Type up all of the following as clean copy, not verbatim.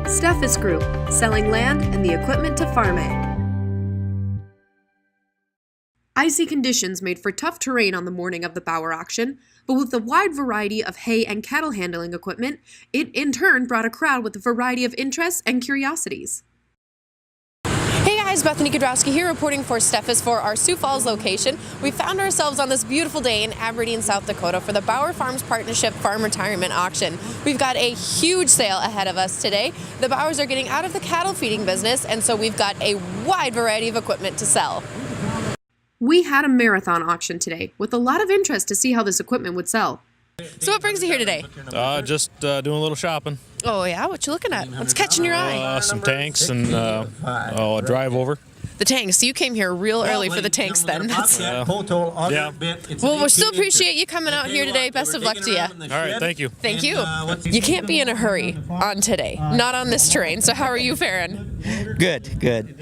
Steffes Group, selling land and the equipment to farm it. Icy conditions made for tough terrain on the morning of the Bauer auction, but with a wide variety of hay and cattle handling equipment, it in turn brought a crowd with a variety of interests and curiosities. Hey guys, Bethany Kudrowski here reporting for Steffes for our Sioux Falls location. We found ourselves on this beautiful day in Aberdeen, South Dakota for the Bauer Farms Partnership Farm Retirement Auction. We've got a huge sale ahead of us today. The Bauers are getting out of the cattle feeding business, and so we've got a wide variety of equipment to sell. We had a marathon auction today with a lot of interest to see how this equipment would sell. So what brings you here today? Just doing a little shopping. Oh yeah, what you looking at? What's catching your eye? Some tanks and a drive over. The tanks. So you came here real early for the tanks then. Yeah. Well, we still appreciate you coming out here today. Best of luck to you. All right, thank you. Thank you. You can't be in a hurry on today, not on this terrain. So how are you faring? Good, good.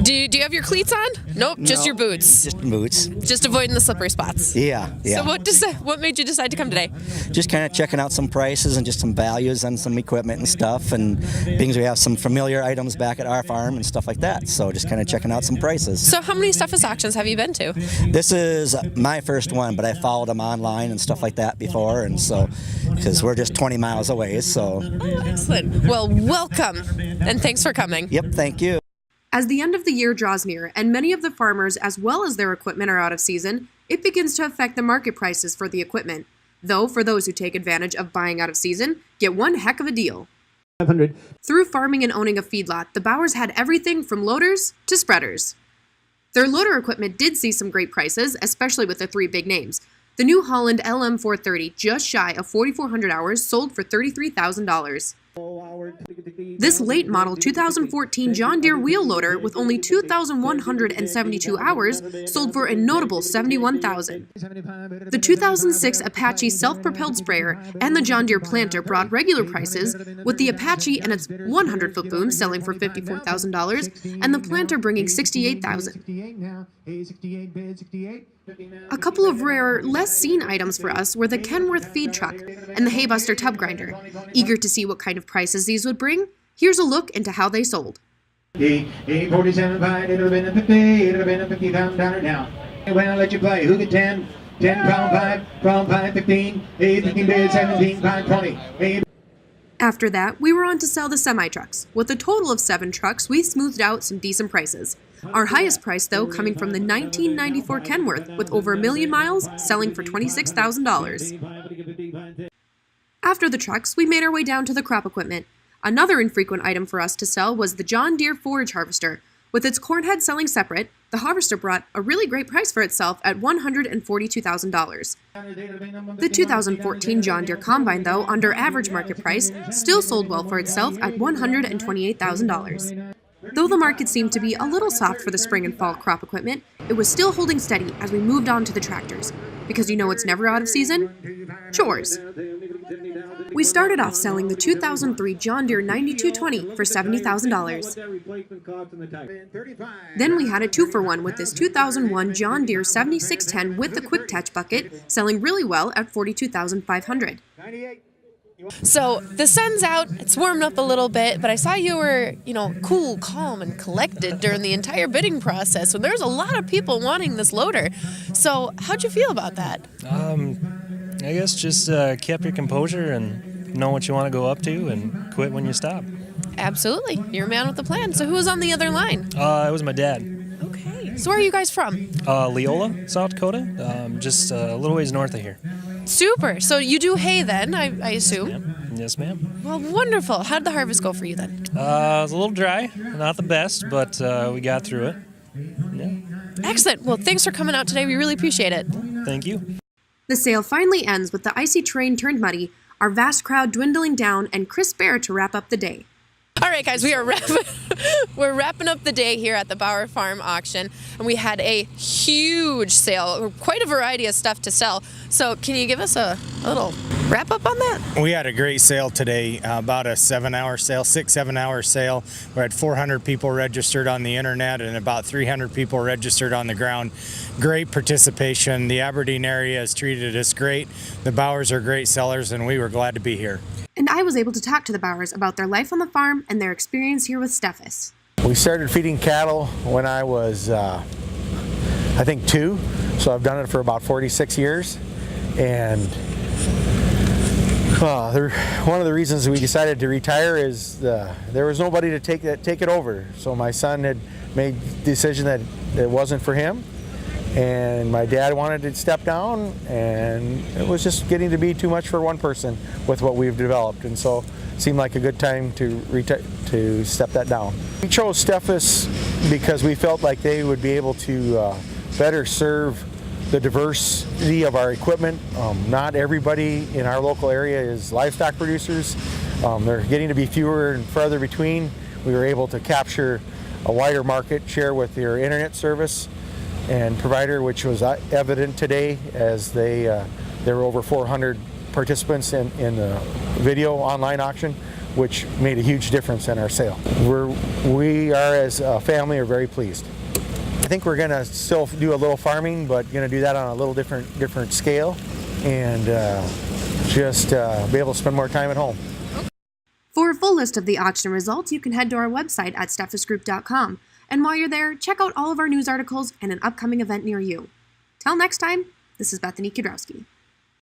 Do you have your cleats on? Nope, just your boots. Just boots. Just avoiding the slippery spots. Yeah. So what made you decide to come today? Just kind of checking out some prices and just some values on some equipment and stuff, and things we have some familiar items back at our farm and stuff like that. So just kind of checking out some prices. So how many Steffes auctions have you been to? This is my first one, but I followed them online and stuff like that before, and so because we're just 20 miles away. So. Oh, excellent. Well, welcome, and thanks for coming. Yep, thank you. As the end of the year draws near and many of the farmers as well as their equipment are out of season, it begins to affect the market prices for the equipment. Though for those who take advantage of buying out of season, get one heck of a deal. 500. Through farming and owning a feedlot, the Bauers had everything from loaders to spreaders. Their loader equipment did see some great prices, especially with the three big names. The new Holland LM430, just shy of 4,400 hours, sold for $33,000. This late model 2014 John Deere wheel loader with only 2,172 hours sold for a notable $71,000. The 2006 Apache self-propelled sprayer and the John Deere planter brought regular prices, with the Apache and its 100-foot boom selling for $54,000 and the planter bringing $68,000. A couple of rare, less seen items for us were the Kenworth feed truck and the Haybuster tub grinder. Eager to see what kind of prices these would bring, here's a look into how they sold. 47 pine, it'll have been a 50, it'll have been a $50,000 down. When I let you play, who get 10? 10 pound pipe, 15, 15 bid, 17, pine 20. After that, we were on to sell the semi-trucks. With a total of 7 trucks, we smoothed out some decent prices. Our highest price, though, coming from the 1994 Kenworth, with over 1 million miles, selling for $26,000. After the trucks, we made our way down to the crop equipment. Another infrequent item for us to sell was the John Deere forage harvester. With its corn head selling separate, the harvester brought a really great price for itself at $142,000. The 2014 John Deere combine, though, under average market price, still sold well for itself at $128,000. Though the market seemed to be a little soft for the spring and fall crop equipment, it was still holding steady as we moved on to the tractors. Because you know what's never out of season? Chores. We started off selling the 2003 John Deere 9220 for $70,000. Then we had a 2-for-1 with this 2001 John Deere 7610 with the quick touch bucket, selling really well at $42,500. So the sun's out, it's warmed up a little bit, but I saw you were, cool, calm, and collected during the entire bidding process. So there's a lot of people wanting this loader. So how'd you feel about that? I guess just keep your composure and know what you want to go up to and quit when you stop. Absolutely. You're a man with a plan. So who was on the other line? It was my dad. Okay. So where are you guys from? Leola, South Dakota, just a little ways north of here. Super. So you do hay then, I assume? Yes, ma'am. Well, wonderful. How'd the harvest go for you then? It was a little dry, not the best, but we got through it. Yeah. Excellent. Well, thanks for coming out today. We really appreciate it. Thank you. The sale finally ends with the icy terrain turned muddy, our vast crowd dwindling down, and Chris Bear to wrap up the day. All right, guys, we're wrapping up the day here at the Bauer Farm auction, and we had a huge sale, quite a variety of stuff to sell. So can you give us a little wrap up on that? We had a great sale today, about a 7-hour sale, 6-7-hour sale. We had 400 people registered on the internet and about 300 people registered on the ground. Great participation. The Aberdeen area has treated us great. The Bauers are great sellers, and we were glad to be here. And I was able to talk to the Bauers about their life on the farm and their experience here with Steffes. We started feeding cattle when I was, I think 2, so I've done it for about 46 years. And one of the reasons we decided to retire is there was nobody to take it over. So my son had made the decision that it wasn't for him, and my dad wanted to step down, and it was just getting to be too much for one person with what we've developed, and so it seemed like a good time to step that down. We chose Steffes because we felt like they would be able to better serve the diversity of our equipment. Not everybody in our local area is livestock producers. They're getting to be fewer and farther between. We were able to capture a wider market share with their internet service and provider, which was evident today as there were over 400 participants in the video online auction, which made a huge difference in our sale. We are, as a family, are very pleased. I think we're going to still do a little farming, but going to do that on a little different scale, and just be able to spend more time at home. For a full list of the auction results, you can head to our website at steffesgroup.com. And while you're there, check out all of our news articles and an upcoming event near you. Till next time, this is Bethany Kudrowski.